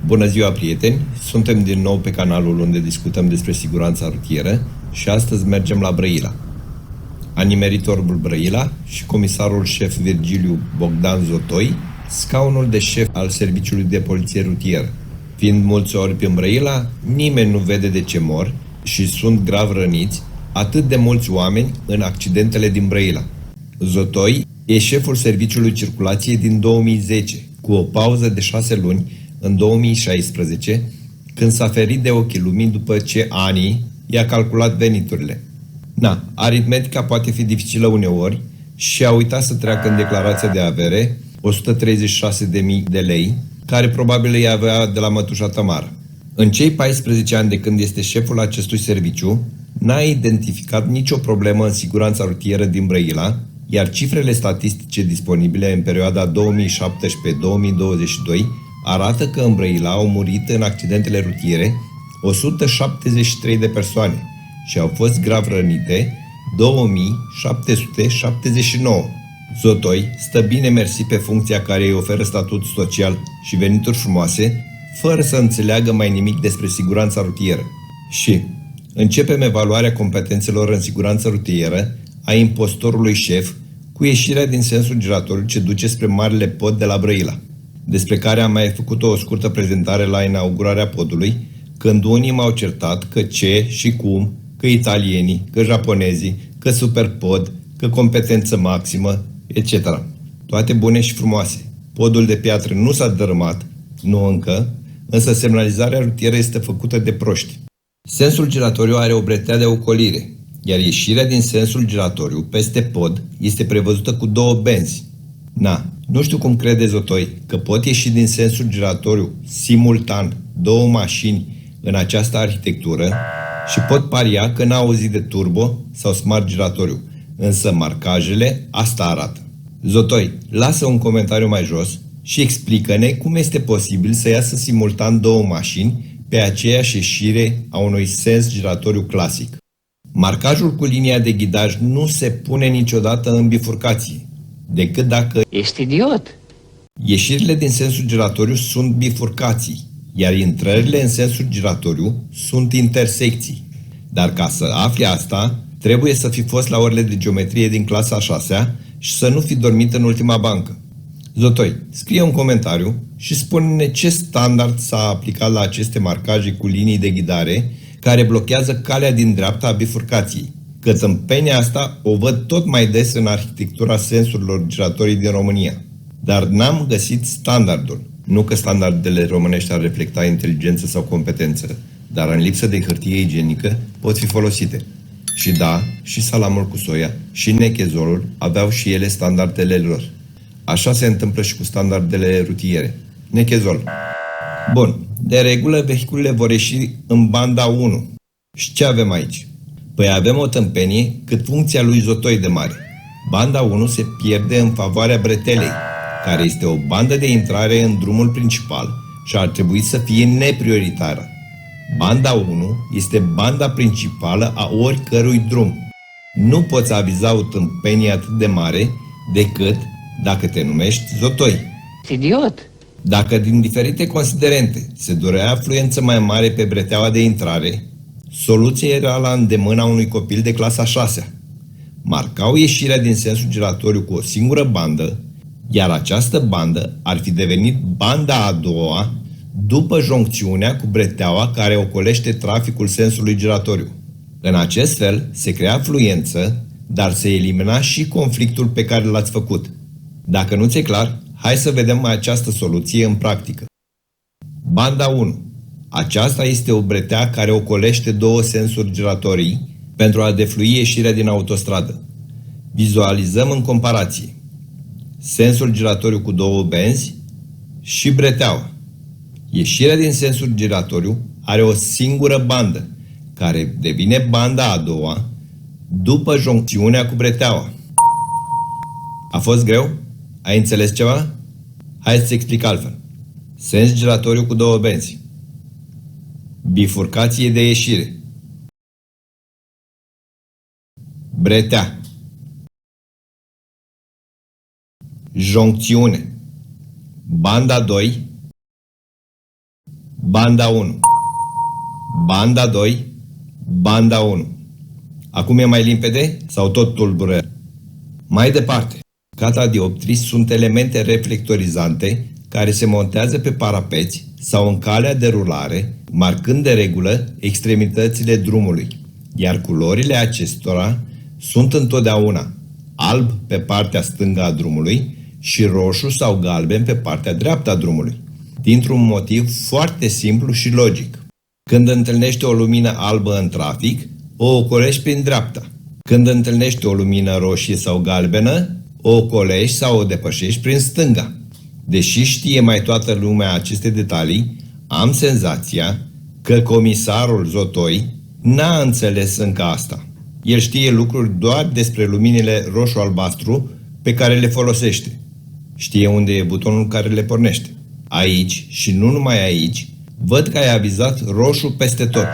Bună ziua, prieteni! Suntem din nou pe canalul unde discutăm despre siguranța rutieră și astăzi mergem la Brăila. Animeritorul Brăila și comisarul șef Virgiliu Bogdan Zotoi, scaunul de șef al Serviciului de Poliție Rutieră. Fiind mulți orbi în Brăila, nimeni nu vede de ce mor și sunt grav răniți atât de mulți oameni în accidentele din Brăila. Zotoi e șeful Serviciului Circulației din 2010, cu o pauză de 6 luni în 2016, când s-a ferit de ochii lumii după ce ANI i-a calculat veniturile. Aritmetica poate fi dificilă uneori și a uitat să treacă în declarația de avere 136.000 de lei, care probabil îi avea de la mătușa Tamara. În cei 14 ani de când este șeful acestui serviciu, n-a identificat nicio problemă în siguranța rutieră din Brăila, iar cifrele statistice disponibile în perioada 2017-2022 arată că în Brăila au murit în accidentele rutiere 173 de persoane și au fost grav rănite 2779. Zotoi stă bine mersi pe funcția care îi oferă statut social și venituri frumoase, fără să înțeleagă mai nimic despre siguranța rutieră. Și începem evaluarea competențelor în siguranță rutieră a impostorului șef cu ieșirea din sensul giratoriu ce duce spre Marele Pod de la Brăila, despre care am mai făcut o scurtă prezentare la inaugurarea podului, când unii m-au certat că ce și cum, că italienii, că japonezii, că superpod, că competență maximă, etc. Toate bune și frumoase. Podul de piatră nu s-a dărâmat, nu încă, însă semnalizarea rutieră este făcută de proști. Sensul giratoriu are o bretea de ocolire, iar ieșirea din sensul giratoriu peste pod este prevăzută cu 2 benzi. Nu știu cum crede Zotoi că pot ieși din sensul giratoriu simultan 2 mașini în această arhitectură și pot paria că n-a auzit de turbo sau smart giratoriu, însă marcajele asta arată. Zotoi, lasă un comentariu mai jos și explică-ne cum este posibil să iasă simultan 2 mașini pe aceeași ieșire a unui sens giratoriu clasic. Marcajul cu linia de ghidaj nu se pune niciodată în bifurcație, decât dacă ești idiot. Ieșirile din sensul giratoriu sunt bifurcații, iar intrările în sensul giratoriu sunt intersecții. Dar ca să afli asta, trebuie să fi fost la orele de geometrie din clasa a 6-a și să nu fi dormit în ultima bancă. Zotoi, scrie un comentariu și spune-ne ce standard s-a aplicat la aceste marcaje cu linii de ghidare care blochează calea din dreapta a bifurcației, că tâmpenia asta o văd tot mai des în arhitectura sensurilor giratorii din România. Dar n-am găsit standardul. Nu că standardele românești ar reflecta inteligență sau competență, dar în lipsă de hârtie igienică pot fi folosite. Și da, și salamul cu soia, și nechezolul aveau și ele standardele lor. Așa se întâmplă și cu standardele rutiere. Nechezol. Bun, de regulă vehiculele vor ieși în banda 1. Și ce avem aici? Păi avem o tâmpenie cât funcția lui Zotoi de mare. Banda 1 se pierde în favoarea bretelei, care este o bandă de intrare în drumul principal și ar trebui să fie neprioritară. Banda 1 este banda principală a oricărui drum. Nu poți aviza o tâmpenie atât de mare decât dacă te numești Zotoi. Idiot! Dacă din diferite considerente se dorea afluență mai mare pe breteaua de intrare, soluția era la îndemâna unui copil de clasa 6-a. Marcau ieșirea din sensul giratoriu cu o singură bandă, iar această bandă ar fi devenit banda a doua după joncțiunea cu breteaua care ocolește traficul sensului giratoriu. În acest fel se crea fluență, dar se elimina și conflictul pe care l-ați făcut. Dacă nu ți-e clar, hai să vedem această soluție în practică. Banda 1. Aceasta este o bretea care ocolește 2 sensuri giratorii pentru a deflui ieșirea din autostradă. Vizualizăm în comparație sensul giratoriu cu 2 benzi și breteaua. Ieșirea din sensul giratoriu are o singură bandă, care devine banda a doua după joncțiunea cu breteaua. A fost greu? Ai înțeles ceva? Hai să-ți explic altfel. Sens giratoriu cu 2 benzi. Bifurcație de ieșire. Bretea. Joncțiune. Banda 2. Banda 1, banda 2, banda 1. Acum e mai limpede sau tot tulbură? Mai departe, catadioptrii sunt elemente reflectorizante care se montează pe parapeți sau în calea de rulare, marcând de regulă extremitățile drumului, iar culorile acestora sunt întotdeauna alb pe partea stângă a drumului și roșu sau galben pe partea dreaptă a drumului, dintr-un motiv foarte simplu și logic. Când întâlnești o lumină albă în trafic, o ocolești prin dreapta. Când întâlnești o lumină roșie sau galbenă, o ocolești sau o depășești prin stânga. Deși știe mai toată lumea aceste detalii, am senzația că comisarul Zotoi n-a înțeles încă asta. El știe lucruri doar despre luminile roșu-albastru pe care le folosește. Știe unde e butonul care le pornește. Aici, și nu numai aici, văd că ai avizat roșu peste tot.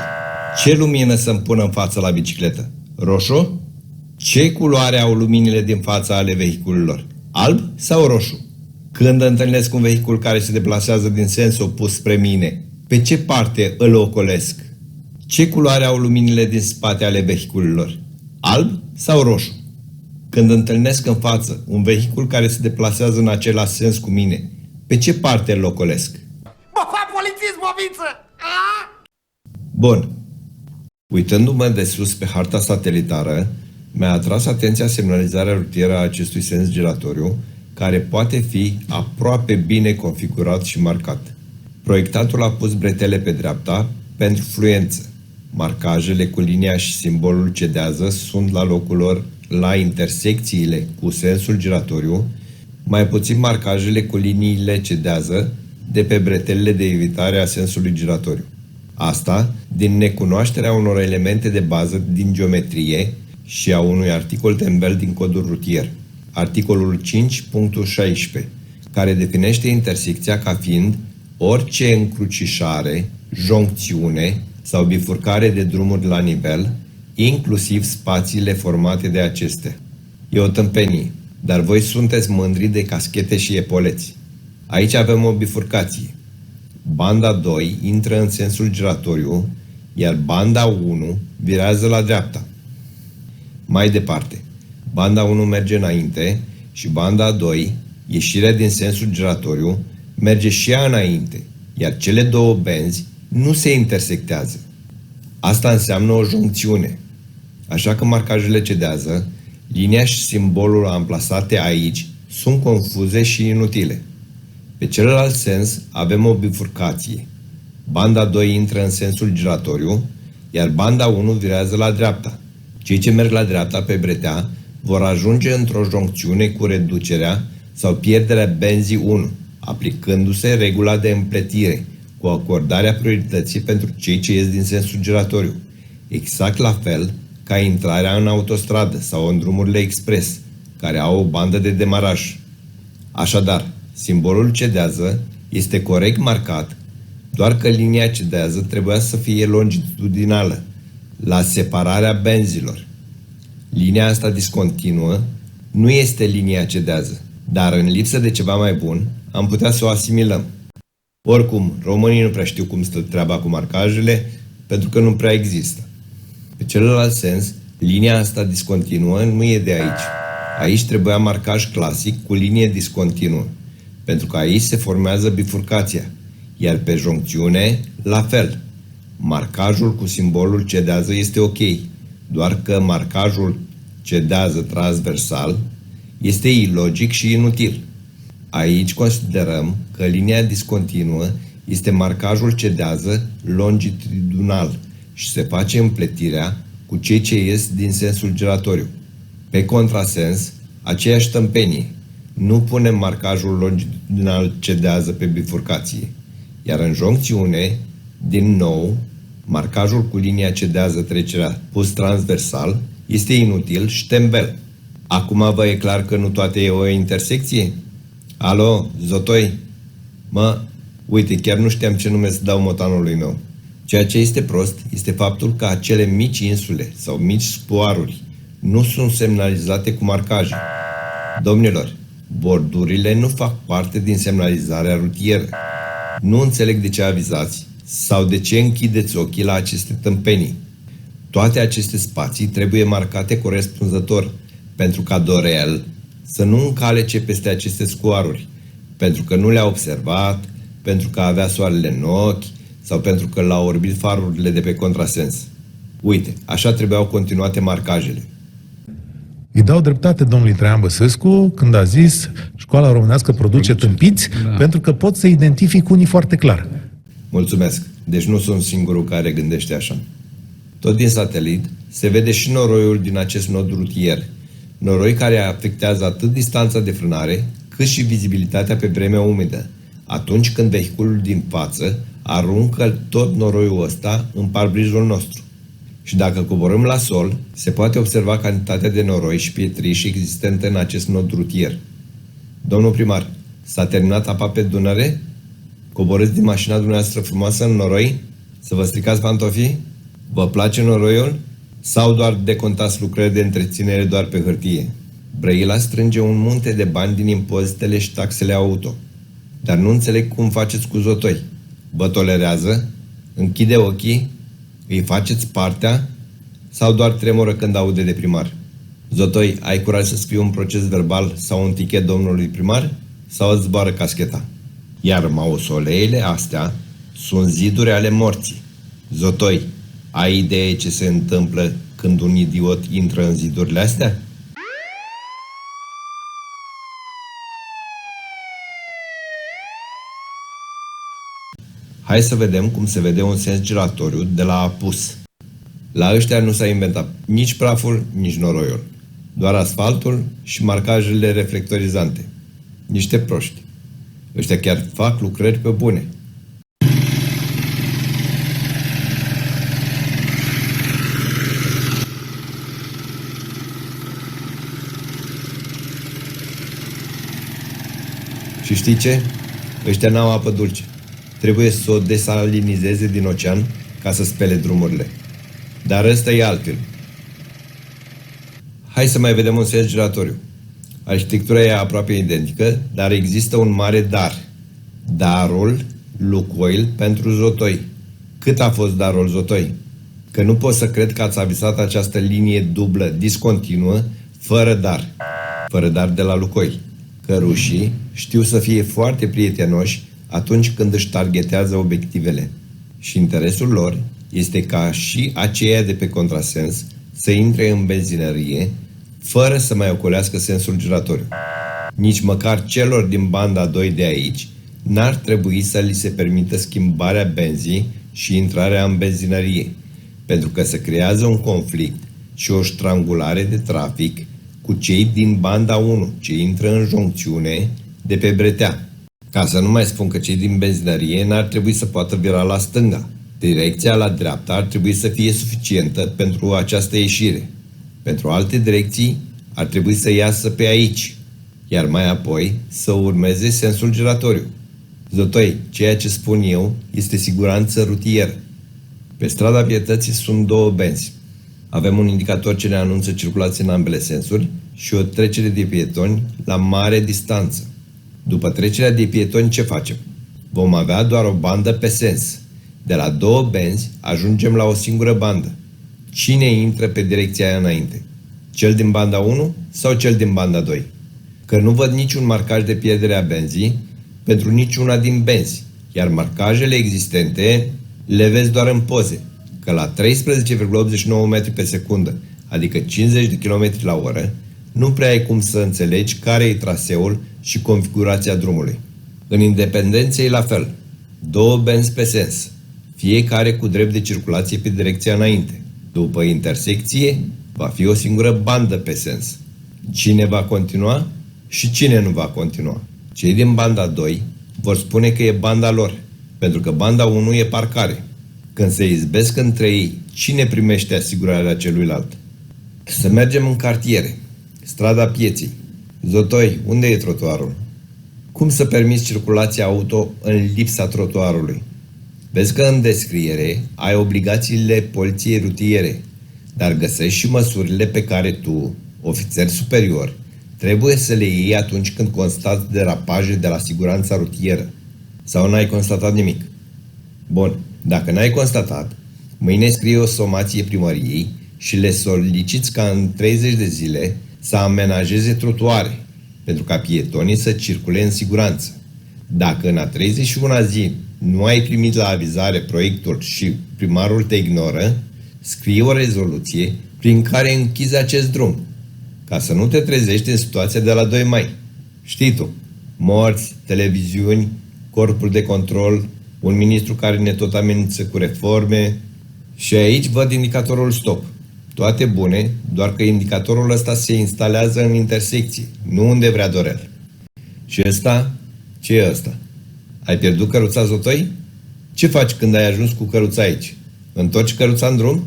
Ce lumină să-mi pun în față la bicicletă? Roșu? Ce culoare au luminile din fața ale vehiculelor? Alb sau roșu? Când întâlnesc un vehicul care se deplasează din sens opus spre mine, pe ce parte îl ocolesc? Ce culoare au luminile din spate ale vehiculelor? Alb sau roșu? Când întâlnesc în față un vehicul care se deplasează în același sens cu mine, pe ce parte îl ocolesc? Bă, fac polițism, bobiță! Bun. Uitându-mă de sus pe harta satelitară, mi-a atras atenția semnalizarea rutieră a acestui sens giratoriu, care poate fi aproape bine configurat și marcat. Proiectatul a pus bretele pe dreapta pentru fluență. Marcajele cu linia și simbolul cedează sunt la locul lor la intersecțiile cu sensul giratoriu, mai puțin marcajele cu liniile cedează de pe bretelele de evitare a sensului giratoriu. Asta din necunoașterea unor elemente de bază din geometrie și a unui articol tembel din codul rutier, articolul 5.16, care definește intersecția ca fiind orice încrucișare, joncțiune sau bifurcare de drumuri la nivel, inclusiv spațiile formate de acestea. E o tâmpenie, dar voi sunteți mândri de caschete și epoleți. Aici avem o bifurcație. Banda 2 intră în sensul giratoriu, iar banda 1 virează la dreapta. Mai departe, banda 1 merge înainte și banda 2, ieșirea din sensul giratoriu, merge și ea înainte, iar cele două benzi nu se intersectează. Asta înseamnă o joncțiune. Așa că marcajele cedează, linia și simbolul amplasate aici sunt confuze și inutile. Pe celălalt sens avem o bifurcație. Banda 2 intră în sensul giratoriu, iar banda 1 virează la dreapta. Cei ce merg la dreapta pe bretea vor ajunge într-o joncțiune cu reducerea sau pierderea benzii 1, aplicându-se regula de împletire, cu acordarea priorității pentru cei ce ies din sensul giratoriu, exact la fel ca intrarea în autostradă sau în drumurile expres, care au o bandă de demaraj. Așadar, simbolul cedează este corect marcat, doar că linia cedează trebuia să fie longitudinală, la separarea benzilor. Linia asta discontinuă nu este linia cedează, dar în lipsă de ceva mai bun, am putea să o asimilăm. Oricum, românii nu prea știu cum stă treaba cu marcajele, pentru că nu prea există. Pe celălalt sens, linia asta discontinuă nu e de aici. Aici trebuia marcaj clasic cu linie discontinuă, pentru că aici se formează bifurcația, iar pe joncțiune, la fel. Marcajul cu simbolul cedează este ok, doar că marcajul cedează transversal este ilogic și inutil. Aici considerăm că linia discontinuă este marcajul cedează longitudinal și se face împletirea cu cei ce ies din sensul giratoriu. Pe contrasens, aceeași tâmpenie. Nu punem marcajul longitudinal cedează pe bifurcație, iar în joncțiune, din nou, marcajul cu linia cedează trecerea pus transversal este inutil și tembel. Acum vă e clar că nu toate e o intersecție? Alo, Zotoi? Uite, chiar nu știam ce nume să dau motanului meu. Ceea ce este prost este faptul că acele mici insule sau mici spuaruri nu sunt semnalizate cu marcaje. Domnilor, bordurile nu fac parte din semnalizarea rutieră. Nu înțeleg de ce avizați Sau de ce închideți ochii la aceste tâmpenii? Toate aceste spații trebuie marcate corespunzător pentru ca Dorel să nu încalece peste aceste scoaruri, pentru că nu le-a observat, pentru că avea soarele în ochi sau pentru că l-au orbit farurile de pe contrasens. Uite, așa trebuiau continuate marcajele. Îi dau dreptate domnului Traian Băsescu când a zis școala românească produce tâmpiți, pentru că pot să identific unii foarte clar. Mulțumesc. Deci nu sunt singurul care gândește așa. Tot din satelit se vede și noroiul din acest nod rutier. Noroi care afectează atât distanța de frânare, cât și vizibilitatea pe vremea umedă, atunci când vehiculul din față aruncă tot noroiul ăsta în parbrizul nostru. Și dacă coborâm la sol, se poate observa cantitatea de noroi și pietriș existente în acest nod rutier. Domnul primar, s-a terminat apa pe Dunăre? Coborâți din mașina dumneavoastră frumoasă în noroi? Să vă stricați pantofii? Vă place noroiul? Sau doar decontați lucrări de întreținere doar pe hârtie? Brăila strânge un munte de bani din impozitele și taxele auto. Dar nu înțeleg cum faceți cu Zotoi. Vă tolerează? Închide ochii? Îi faceți partea? Sau doar tremură când aude de primar? Zotoi, ai curaj să scrii un proces verbal sau un tichet domnului primar? Sau îți zboară cascheta? Iar mausoleele astea sunt ziduri ale morții. Zotoi, ai idee ce se întâmplă când un idiot intră în zidurile astea? Hai să vedem cum se vede un sens giratoriu de la apus. La ăștia nu s-a inventat nici praful, nici noroiul. Doar asfaltul și marcajele reflectorizante. Niște proști. Ăștia chiar fac lucrări pe bune. Și știi ce? Ăștia n-au apă dulce. Trebuie să o desalinizeze din ocean ca să spele drumurile. Dar ăsta e altfel. Hai să mai vedem un sens giratoriu. Arhitectura e aproape identică, dar există un mare dar. Darul Lukoil pentru Zotoi. Cât a fost darul Zotoi? Că nu pot să cred că ați avisat această linie dublă, discontinuă, fără dar. Fără dar de la Lukoil. Că rușii știu să fie foarte prietenoși atunci când își targetează obiectivele. Și interesul lor este ca și aceia de pe contrasens să intre în benzinărie fără să mai ocolească sensul giratoriu. Nici măcar celor din banda 2 de aici n-ar trebui să li se permită schimbarea benzii și intrarea în benzinărie, pentru că se creează un conflict și o ștrangulare de trafic cu cei din banda 1 ce intră în joncțiune de pe bretea. Ca să nu mai spun că cei din benzinărie n-ar trebui să poată vira la stânga. Direcția la dreapta ar trebui să fie suficientă pentru această ieșire. Pentru alte direcții ar trebui să iasă pe aici, iar mai apoi să urmeze sensul giratoriu. Zotoi, ceea ce spun eu este siguranță rutieră. Pe strada Pietății sunt 2 benzi. Avem un indicator ce ne anunță circulație în ambele sensuri și o trecere de pietoni la mare distanță. După trecerea de pietoni, ce facem? Vom avea doar o bandă pe sens. De la 2 benzi ajungem la o singură bandă. Cine intră pe direcția aia înainte? Cel din banda 1 sau cel din banda 2? Că nu văd niciun marcaj de pierdere a benzii pentru niciuna din benzi, iar marcajele existente le vezi doar în poze, că la 13,89 metri pe secundă, adică 50 de km la oră, nu prea ai cum să înțelegi care e traseul și configurația drumului. În Independenței la fel, 2 benzi pe sens, fiecare cu drept de circulație pe direcția înainte. După intersecție, va fi o singură bandă pe sens. Cine va continua și cine nu va continua? Cei din banda 2 vor spune că e banda lor, pentru că banda 1 e parcare. Când se izbesc între ei, cine primește asigurarea celuilalt? Să mergem în cartiere. Strada Pieței. Zotoi, unde e trotuarul? Cum să permiți circulația auto în lipsa trotuarului? Vezi că în descriere ai obligațiile poliției rutiere, dar găsești și măsurile pe care tu, ofițer superior, trebuie să le iei atunci când constați derapaje de la siguranța rutieră. Sau n-ai constatat nimic? Bun, Dacă n-ai constatat, mâine scrie o somație primăriei și le soliciți ca în 30 de zile să amenajeze trotuare, pentru ca pietonii să circule în siguranță. Dacă în a 31-a zi nu ai primit la avizare proiectul și primarul te ignoră, scrie o rezoluție prin care închizi acest drum, ca să nu te trezești în situația de la 2 mai. Știi tu, morți, televiziuni, corpul de control, un ministru care ne tot amenință cu reforme. Și aici văd indicatorul stop. Toate bune, doar că indicatorul ăsta se instalează în intersecție, nu unde vrea Dorel. Și ăsta? Ce e ăsta? Ai pierdut căruța, Zotoi? Ce faci când ai ajuns cu căruța aici? Întorci căruța în drum?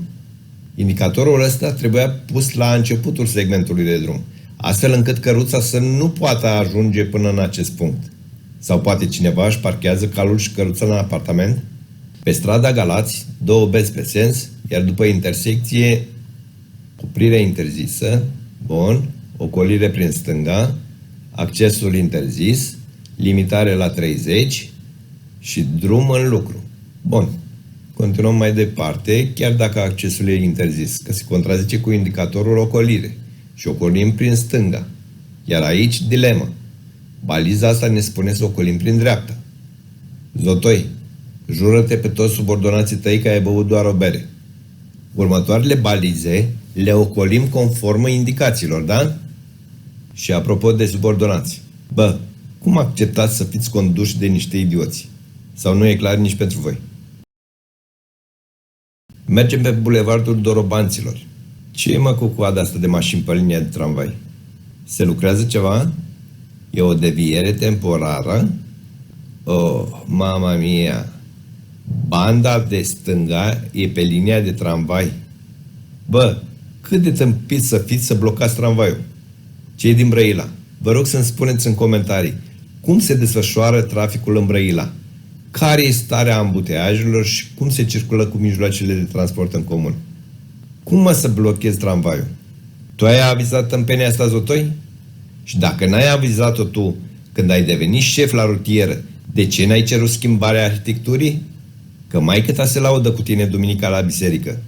Indicatorul ăsta trebuia pus la începutul segmentului de drum, astfel încât căruța să nu poată ajunge până în acest punct. Sau poate cineva își parchează calul și căruța în apartament? Pe strada Galați, 2 benzi pe sens, iar după intersecție, oprire interzisă, bun, ocolire prin stânga, accesul interzis, limitare la 30 și drum în lucru. Bun. Continuăm mai departe, chiar dacă accesul e interzis, că se contrazice cu indicatorul ocolire și ocolim prin stânga. Iar aici, dilemă. Baliza asta ne spune să ocolim prin dreapta. Zotoi, jură-te pe toți subordonații tăi că ai băut doar o bere. Următoarele balize le ocolim conform indicațiilor, da? Și apropo de subordonați, bă, cum acceptați să fiți conduși de niște idioți? Sau nu e clar nici pentru voi? Mergem pe bulevardul Dorobanților. Ce e mă cu coada asta de mașini pe linia de tramvai? Se lucrează ceva? E o deviere temporară? Oh, mama mia! Banda de stânga e pe linia de tramvai. Bă, cât de tâmpiți să fiți să blocați tramvaiul? Cei din Brăila, vă rog să-mi spuneți în comentarii cum se desfășoară traficul în Brăila, care e starea ambuteajelor și cum se circulă cu mijloacele de transport în comun. Cum mă să blochezi tramvaiul? Tu ai avizat tâmpenia asta, Zotoi? Și dacă n-ai avizat-o tu când ai devenit șef la rutieră, de ce n-ai cerut schimbarea arhitecturii? Că maică ta se laudă cu tine duminica la biserică.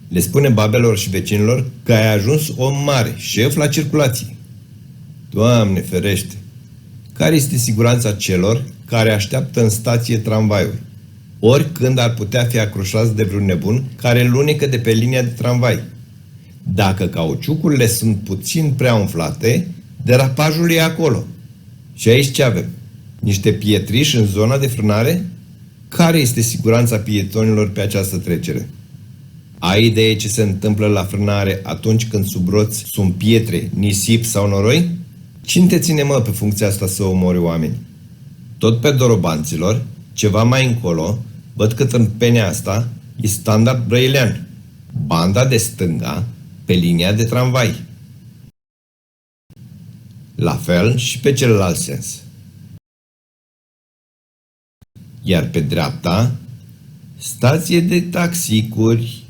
Le spune babelor și vecinilor că ai ajuns om mare, șef la circulație. Doamne ferește! Care este siguranța celor care așteaptă în stație tramvaiul? Oricând ar putea fi acroșați de vreun nebun care lunecă de pe linia de tramvai. Dacă cauciucurile sunt puțin prea umflate, derapajul e acolo. Și aici ce avem? Niște pietriși în zona de frânare? Care este siguranța pietonilor pe această trecere? Ai idee ce se întâmplă la frânare atunci când sub roți sunt pietre, nisip sau noroi? Cine te ține, mă, pe funcția asta să omori oameni? Tot pe Dorobanților, ceva mai încolo, văd că tâmpenia asta e standard brăilean. Banda de stânga pe linia de tramvai. La fel și pe celălalt sens. Iar pe dreapta, stație de taxicuri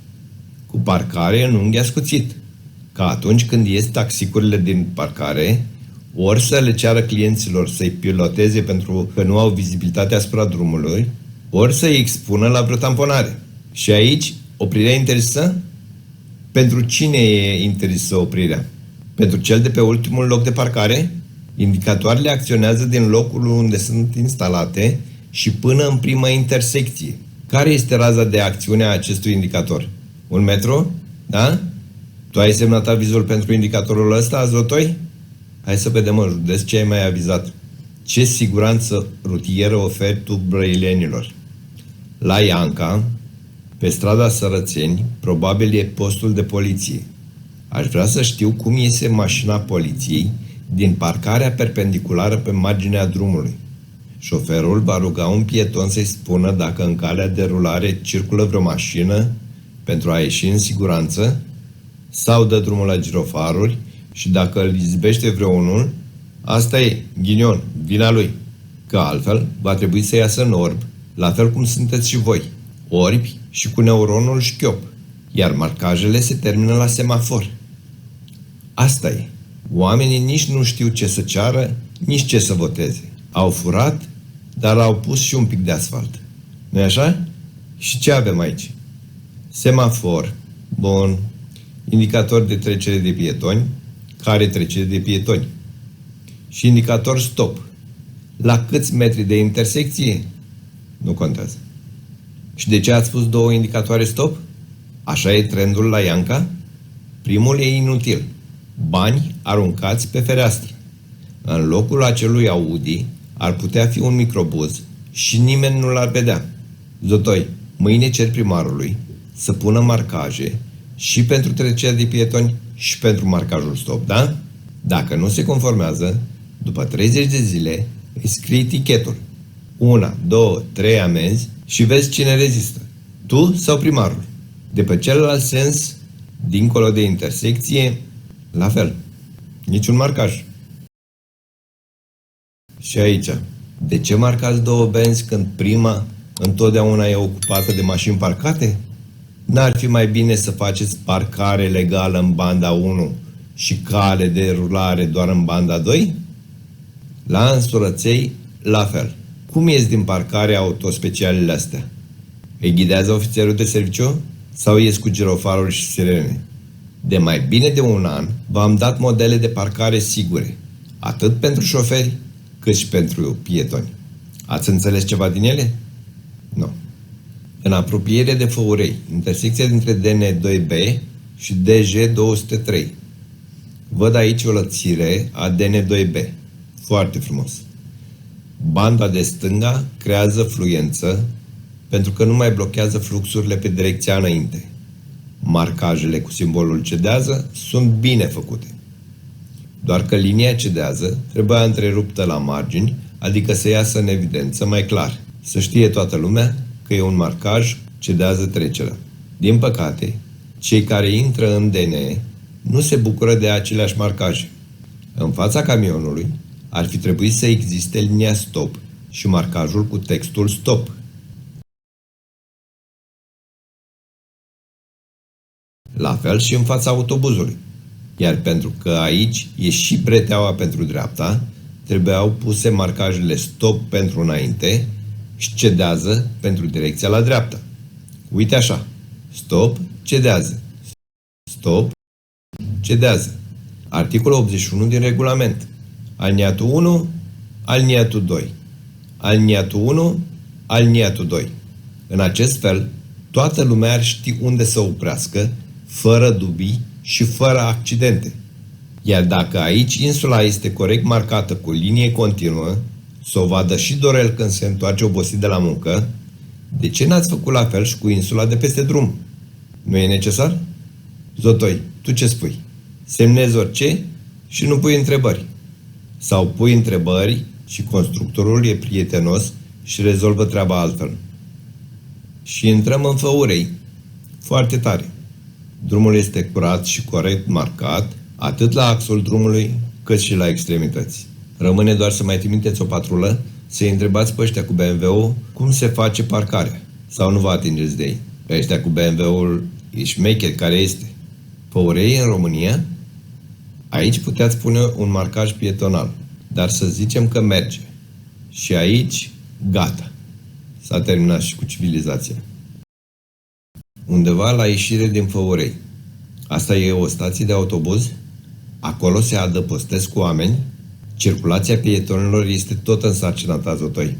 cu parcare în unghi ascuțit. Ca atunci când ies taxicurile din parcare, ori să le ceară clienților să-i piloteze pentru că nu au vizibilitate asupra drumului, ori să-i expună la vreo tamponare. Și aici, oprirea interzisă? Pentru cine e interzisă oprirea? Pentru cel de pe ultimul loc de parcare? Indicatoarele acționează din locul unde sunt instalate și până în prima intersecție. Care este raza de acțiune a acestui indicator? 1 metru? Da? Tu ai semnat avizul pentru indicatorul ăsta, Zotoi? Hai să vedem în județ ce ai mai avizat. Ce siguranță rutieră oferi tu brăilenilor? La Ianca, pe strada Sărățeni, probabil e postul de poliție. Aș vrea să știu cum iese mașina poliției din parcarea perpendiculară pe marginea drumului. Șoferul va ruga un pieton să-i spună dacă în calea de rulare circulă vreo mașină pentru a ieși în siguranță sau dă drumul la girofaruri și dacă îl izbește vreunul, asta e, ghinion, vina lui. Că altfel va trebui să iasă în orb, la fel cum sunteți și voi, orbi și cu neuronul șchiop, iar marcajele se termină la semafor. Asta e. Oamenii nici nu știu ce să ceară, nici ce să voteze. Au furat, dar au pus și un pic de asfalt. Nu-i așa? Și ce avem aici? Semafor, bun, indicator de trecere de pietoni, care trecere de pietoni. Și indicator stop. La câți metri de intersecție? Nu contează. Și de ce ați spus 2 indicatoare stop? Așa e trendul la Ianca? Primul e inutil. Bani aruncați pe fereastră. În locul acelui Audi ar putea fi un microbuz și nimeni nu l-ar vedea. Zotoi, mâine cer primarului să pună marcaje și pentru trecerea de pietoni și pentru marcajul stop, da? Dacă nu se conformează, după 30 de zile îi scrii etichetul. 1, 2, 3 amenzi și vezi cine rezistă. Tu sau primarul. De pe celălalt sens, dincolo de intersecție, la fel. Niciun marcaj. Și aici, de ce marcați 2 benzi când prima întotdeauna e ocupată de mașini parcate? N-ar fi mai bine să faceți parcare legală în banda 1 și cale de rulare doar în banda 2? La Însurăței, la fel. Cum ies din parcare autospecialele astea? Îi ghidează ofițerul de serviciu sau ies cu girofaruri și sirene? De mai bine de un an v-am dat modele de parcare sigure, atât pentru șoferi cât și pentru pietoni. Ați înțeles ceva din ele? Nu. În apropiere de Făurei, intersecția dintre DN2B și DG203. Văd aici o lățire a DN2B. Foarte frumos. Banda de stânga creează fluență pentru că nu mai blochează fluxurile pe direcția înainte. Marcajele cu simbolul cedează sunt bine făcute. Doar că linia cedează trebuia întreruptă la margini, adică să iasă în evidență mai clar. Să știe toată lumea că e un marcaj, cedează trecerea. Din păcate, cei care intră în DNE nu se bucură de aceleași marcaje. În fața camionului ar fi trebuit să existe linia stop și marcajul cu textul stop. La fel și în fața autobuzului. Iar pentru că aici e și breteaua pentru dreapta, trebuiau puse marcajele stop pentru înainte și cedează pentru direcția la dreapta. Uite așa. Stop, cedează. Stop, cedează. Articolul 81 din regulament. Aliniatul 1, aliniatul 2. Aliniatul 1, aliniatul 2. În acest fel, toată lumea ar ști unde să oprească, fără dubii și fără accidente. Iar dacă aici insula este corect marcată cu linie continuă, să o vadă și Dorel când se întoarce obosit de la muncă, de ce n-ați făcut la fel și cu insula de peste drum? Nu e necesar? Zotoi, tu ce spui? Semnezi orice și nu pui întrebări. Sau pui întrebări și constructorul e prietenos și rezolvă treaba altfel. Și intrăm în Făurei. Foarte tare. Drumul este curat și corect marcat, atât la axul drumului, cât și la extremități. Rămâne doar să mai trimiteți o patrulă, să-i întrebați pe ăștia cu BMW-ul cum se face parcarea. Sau nu vă atingeți de ei. Pe ăștia cu BMW-ul e șmecher care este. Făurei în România? Aici puteți pune un marcaj pietonal, dar să zicem că merge. Și aici, gata. S-a terminat și cu civilizația. Undeva la ieșire din Făurei. Asta e o stație de autobuz? Acolo se adăpostesc cu oameni? Circulația pietonilor este tot în sarcina ta, Zotoi.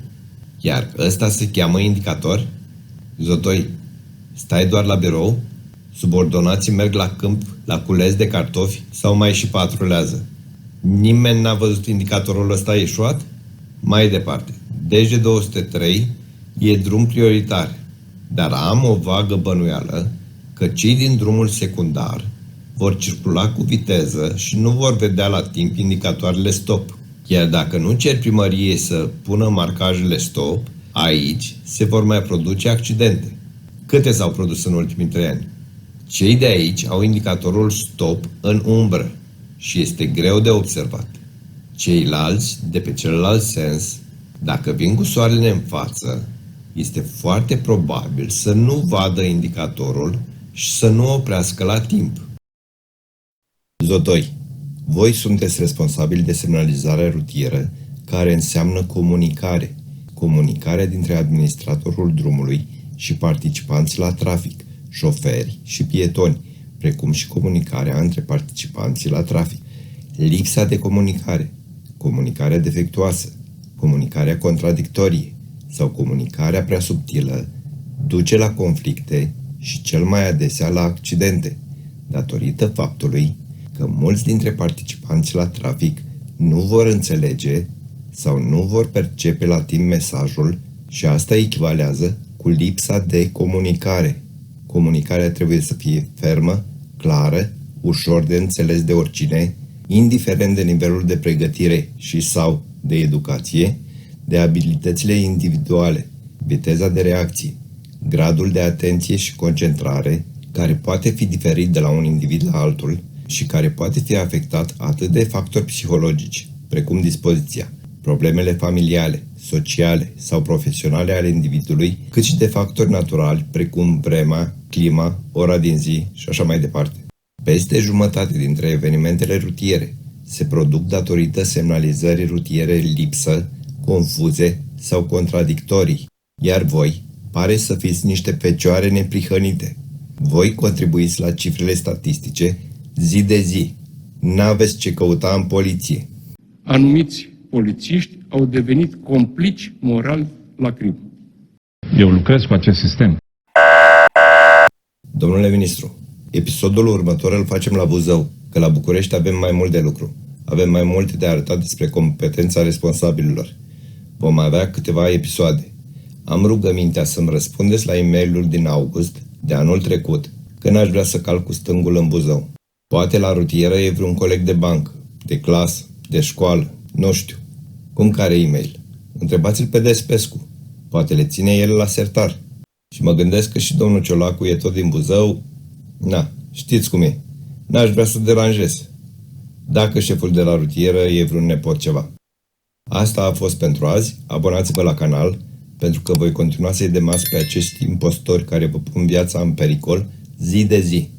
Iar ăsta se cheamă indicator? Zotoi, stai doar la birou? Subordonații merg la câmp, la cules de cartofi sau mai și patrulează? Nimeni n-a văzut indicatorul ăsta ieșuat? Mai departe, DG203 e drum prioritar, dar am o vagă bănuială că cei din drumul secundar vor circula cu viteză și nu vor vedea la timp indicatoarele stop. Iar dacă nu cer primăriei să pună marcajele stop, aici se vor mai produce accidente. Câte s-au produs în ultimii 3 ani? Cei de aici au indicatorul stop în umbră și este greu de observat. Ceilalți, de pe celălalt sens, dacă vin cu soarele în față, este foarte probabil să nu vadă indicatorul și să nu oprească la timp. Zotoi, voi sunteți responsabili de semnalizarea rutieră, care înseamnă comunicare. Comunicarea dintre administratorul drumului, și participanți la trafic, șoferi și pietoni, precum și comunicarea între participanții la trafic. Lipsa de comunicare, comunicarea defectuoasă, comunicarea contradictorie sau comunicarea prea subtilă duce la conflicte și cel mai adesea la accidente, datorită faptului că mulți dintre participanții la trafic nu vor înțelege sau nu vor percepe la timp mesajul și asta echivalează cu lipsa de comunicare. Comunicarea trebuie să fie fermă, clară, ușor de înțeles de oricine, indiferent de nivelul de pregătire și sau de educație, de abilitățile individuale, viteza de reacție, gradul de atenție și concentrare, care poate fi diferit de la un individ la altul și care poate fi afectat atât de factori psihologici, precum dispoziția, problemele familiale, sociale sau profesionale ale individului, cât și de factori naturali, precum vremea, clima, ora din zi și așa mai departe. Peste jumătate dintre evenimentele rutiere se produc datorită semnalizării rutiere lipsă, confuze sau contradictorii, iar voi pare să fiți niște fecioare neprihănite. Voi contribuiți la cifrele statistice zi de zi. N-aveți ce căuta în poliție. Anumiți polițiști au devenit complici morali la crimă. Eu lucrez cu acest sistem. Domnule ministru, episodul următor îl facem la Buzău, că la București avem mai mult de lucru. Avem mai multe de arătat despre competența responsabililor. Vom avea câteva episoade. Am rugămintea să-mi răspundeți la e-mail-ul din august de anul trecut, că n-aș vrea să calc cu stângul în Buzău. Poate la rutieră e vreun coleg de bancă, de clasă, de școală, nu știu. Cum care e-mail? Întrebați-l pe Despescu. Poate le ține el la sertar. Și mă gândesc că și domnul Ciolacu e tot din Buzău. Na, știți cum e. N-aș vrea să deranjez. Dacă șeful de la rutieră e vreun nepot ceva. Asta a fost pentru azi. Abonați-vă la canal, pentru că voi continua să-i demați pe acești impostori care vă pun viața în pericol zi de zi.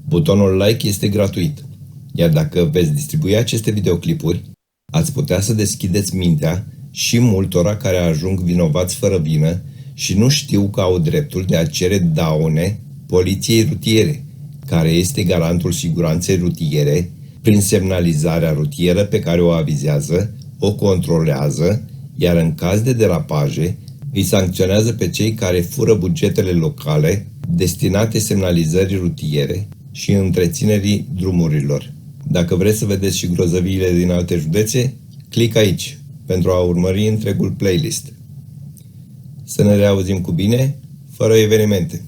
Butonul like este gratuit. Iar dacă veți distribui aceste videoclipuri, ați putea să deschideți mintea și multora care ajung vinovați fără vină și nu știu că au dreptul de a cere daune poliției rutiere, care este garantul siguranței rutiere, prin semnalizarea rutieră pe care o avizează, o controlează, iar în caz de derapaje, îi sancționează pe cei care fură bugetele locale destinate semnalizării rutiere și întreținerii drumurilor. Dacă vreți să vedeți și grozăviile din alte județe, click aici pentru a urmări întregul playlist. Să ne reauzim cu bine, fără evenimente.